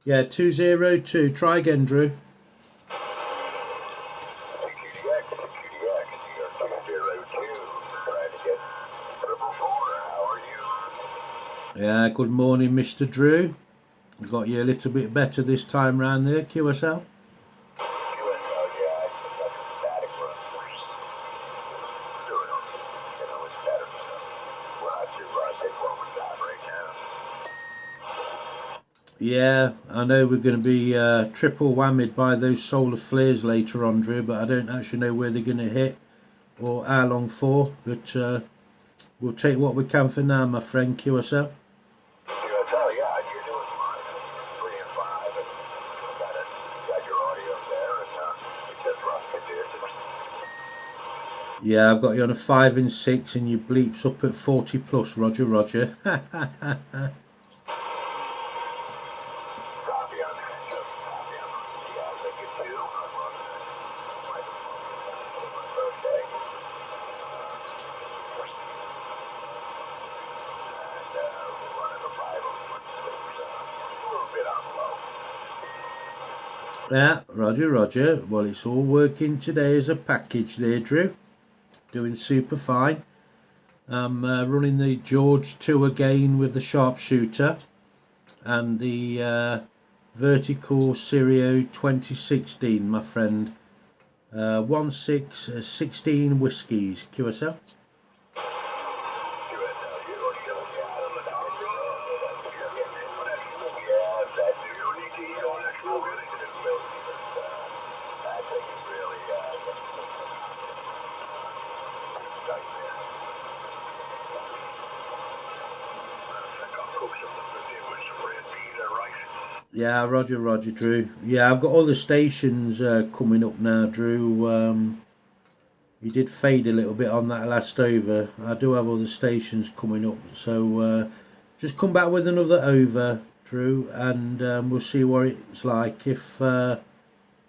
Yeah, 202. Try again, Drew. Yeah, good morning, Mr. Drew. Got you a little bit better this time round there, QSL. Yeah, I know we're going to be triple whammied by those solar flares later on, Drew, but I don't actually know where they're going to hit or how long for, but we'll take what we can for now, my friend QSL. Yeah, I've got you on a 5 and 6 and you bleeps up at 40 plus, Roger, Roger. Yeah, Roger, Roger. Well, it's all working today as a package there, Drew. Doing super fine. I'm running the George 2 again with the sharpshooter and the vertical Sirio 2016, my friend. 16 whiskies, QSL. Yeah, Roger, Roger, Drew. Yeah, I've got other stations coming up now, Drew. You did fade a little bit on that last over. I do have other stations coming up, so just come back with another over, Drew, and we'll see what it's like. If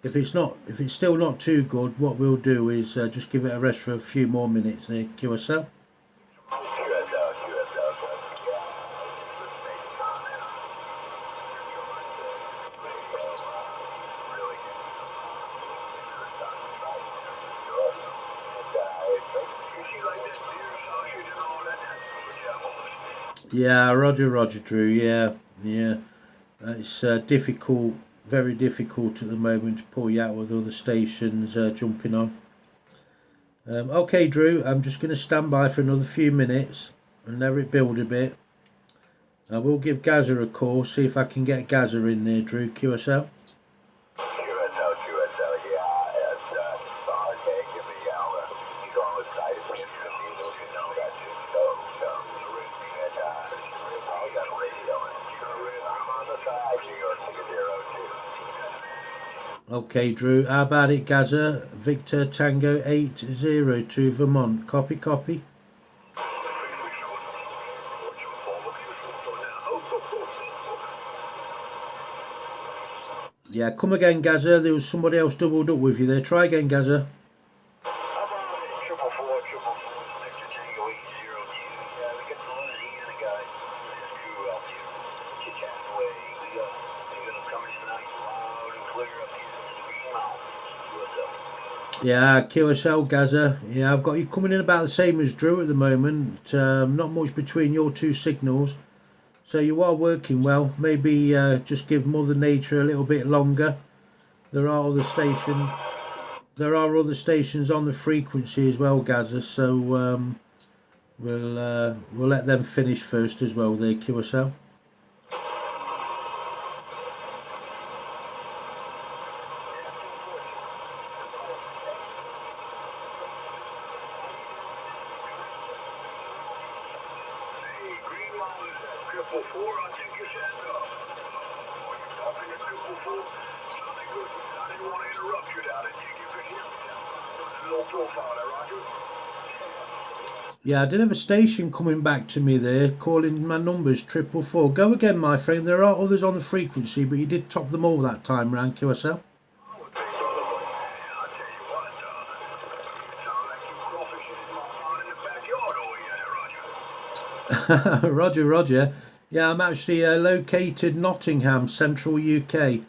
it's still not too good, what we'll do is just give it a rest for a few more minutes there, QSL. Yeah, Roger, Roger, Drew. Yeah, yeah. It's difficult, very difficult at the moment to pull you out with other stations jumping on. Okay, Drew, I'm just going to stand by for another few minutes and let it build a bit. I will give Gaza a call, see if I can get Gaza in there, Drew, QSL. Okay, Drew, how about it, Gaza? Victor Tango 802 Vermont. Copy, copy. Yeah, come again, Gaza. There was somebody else doubled up with you there. Try again, Gaza. Yeah, QSL, Gaza. Yeah, I've got you coming in about the same as Drew at the moment. Not much between your two signals. So you are working well. Maybe just give Mother Nature a little bit longer. There are other stations. There are other stations on the frequency as well, Gaza. So we'll let them finish first as well. There, QSL. Yeah, I did have a station coming back to me there, calling my numbers 444. Go again, my friend. There are others on the frequency, but you did top them all that time round, QSL. Roger, Roger. Yeah, I'm actually located Nottingham, central UK,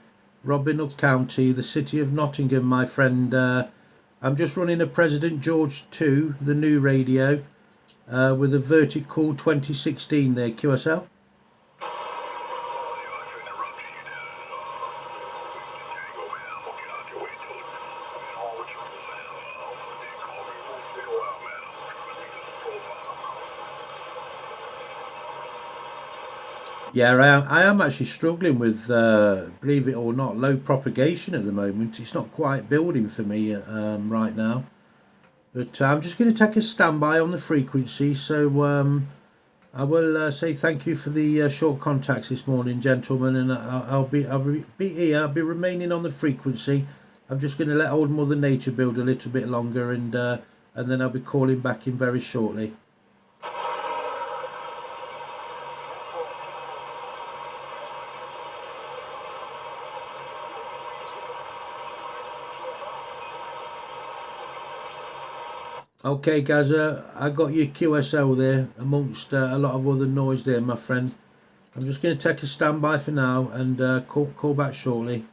Robin Hood County, the city of Nottingham, my friend. I'm just running a President George 2, the new radio, with a vertical 2016 there, QSL. Yeah, I am actually struggling with, believe it or not, low propagation at the moment. It's not quite building for me right now. But I'm just going to take a standby on the frequency. So I will say thank you for the short contacts this morning, gentlemen, and I'll be here. I'll be remaining on the frequency. I'm just going to let old Mother Nature build a little bit longer, and then I'll be calling back in very shortly. Okay, guys, I got your QSL there amongst a lot of other noise there, my friend. I'm just going to take a standby for now and call back shortly.